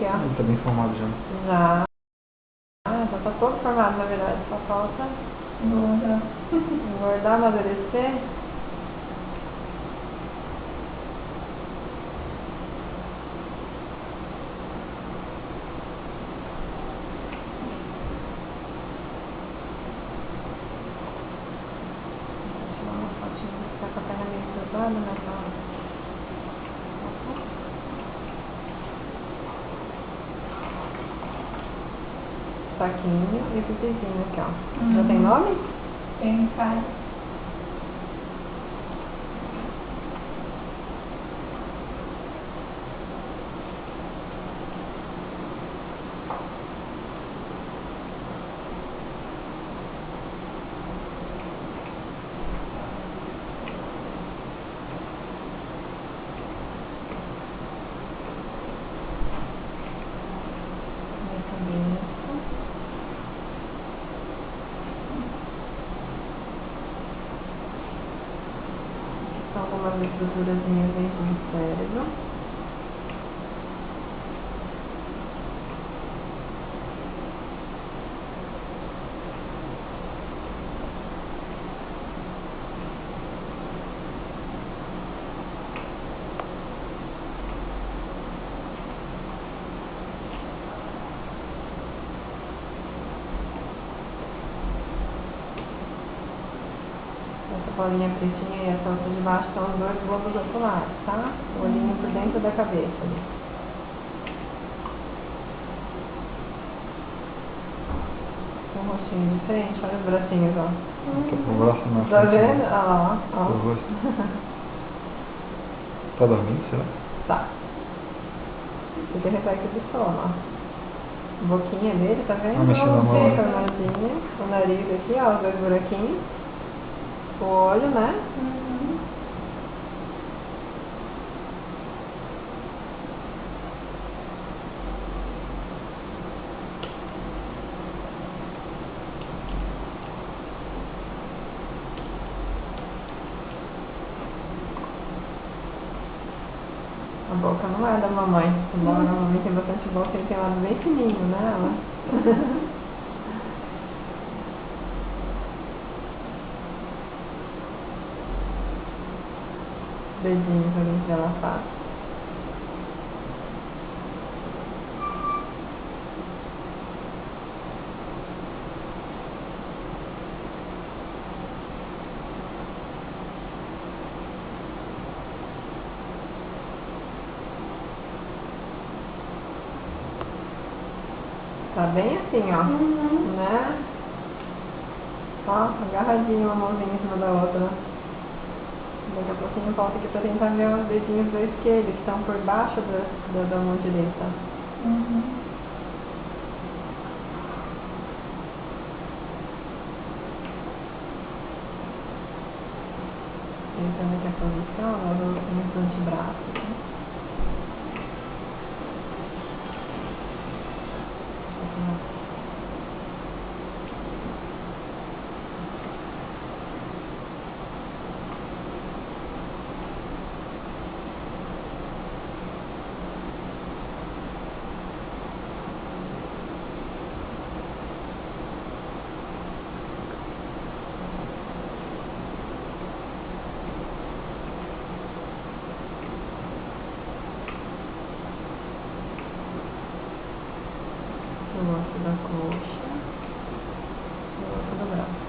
aqui, ó. Ele tá bem formado já. Já. Ah, já tá todo formado, na verdade. Só falta engordar, amadurecer. Vou tirar uma fotinha pra ficar com a perna meio cruzada, né? Saquinho e pipizinho aqui, ó. Já tem nome? Tem, cara. São algumas estruturazinhas dentro do cérebro. Essa bolinha pretinha e essa outra de baixo são os dois globos oculares, tá? O olhinho por dentro da cabeça ali. Um rostinho diferente, olha os bracinhos, ó. Tá com o braço na Tá frente. vendo? Olha lá, ó. O rosto. Tá dormindo, será? Tá. Isso aqui é reflexo de sono, ó. Boquinha dele, tá vendo? Ah, mexendo na mão, Boca, mãozinha, o nariz aqui, ó, os dois buraquinhos. O olho, né? A boca não é da mamãe. A boca da mamãe tem bastante boca e tem um lado bem fininho, né? Ela. Dedinhos ali entrelaçados. Tá bem assim, ó. Né? Ó, agarradinho uma mãozinha em cima da outra. Daqui a pouquinho volta aqui pra tentar ver os dedinhos do esquerdo, que estão por baixo da mão direita. Tentando aqui a posição, nós vamos no antebraço. Aqui. O osso da coxa, o osso do braço.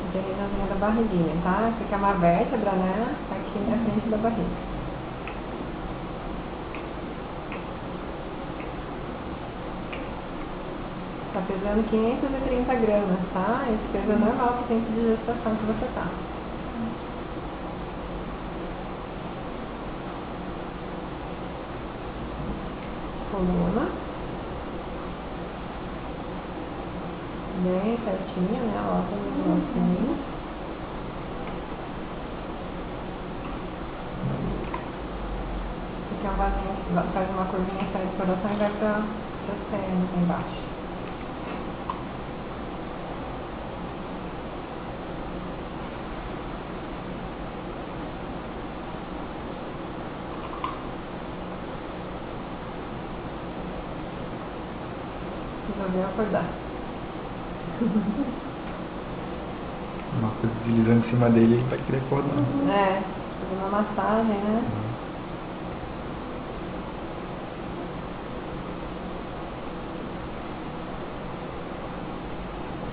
Aqui a regiãozinha da barriguinha, tá? Essa aqui é uma vértebra, né? Aqui na frente da barriga. Tá pesando 530 gramas, tá? Esse peso é normal pro tempo de gestação que você tá. Coluna. Bem certinha, né? Ó, todos os ossinhos. Aqui é um vasinho, faz uma curvinha, sai do coração e vai para as pernas embaixo. fazer eu acordar. Uma coisa deslizando em cima dele, ele vai querer acordar. É, fazer uma massagem, né?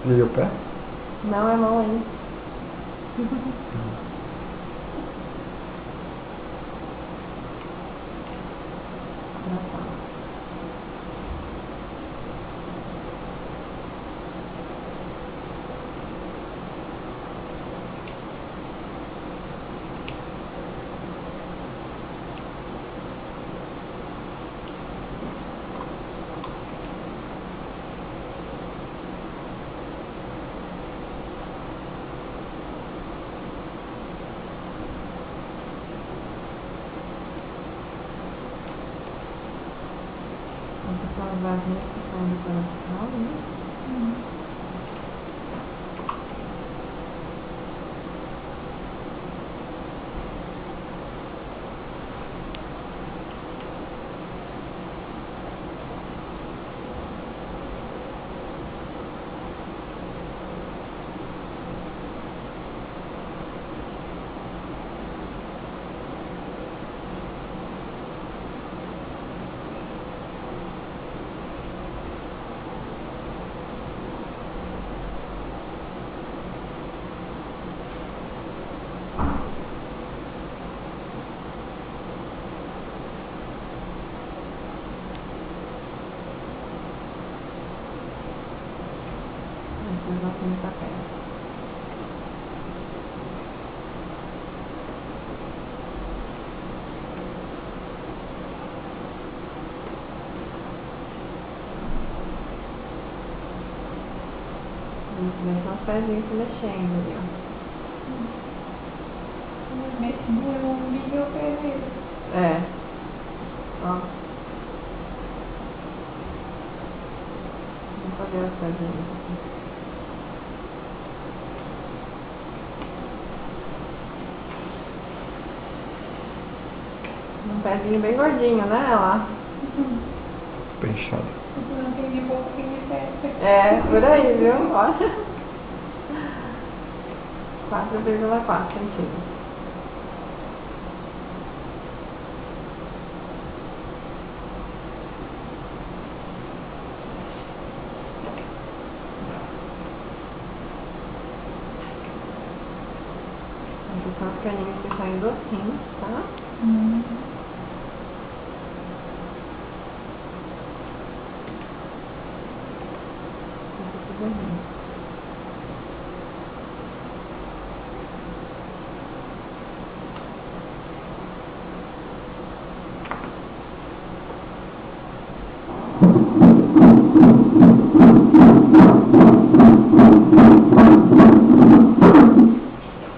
E aí o pé? Não é mão ainda. As vasinhas que são do coração, né? Esses vasinhos da perna. São os pezinhos se mexendo ali, ó. Mexe o umbigo e o pé dele. É. Ó. Vamos fazer os pezinhos aqui. Um pezinho bem gordinho, né, lá? Pé inchado. Não tem de boca, tem de pé. É, por aí, viu? Olha. 4,4 centímetros. Aqui são os caninhos que saem dos rins, tá? Esse aqui é rim.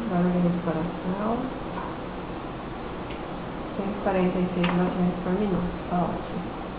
Barulho do coração. 146 batimentos por minuto, tá ótimo.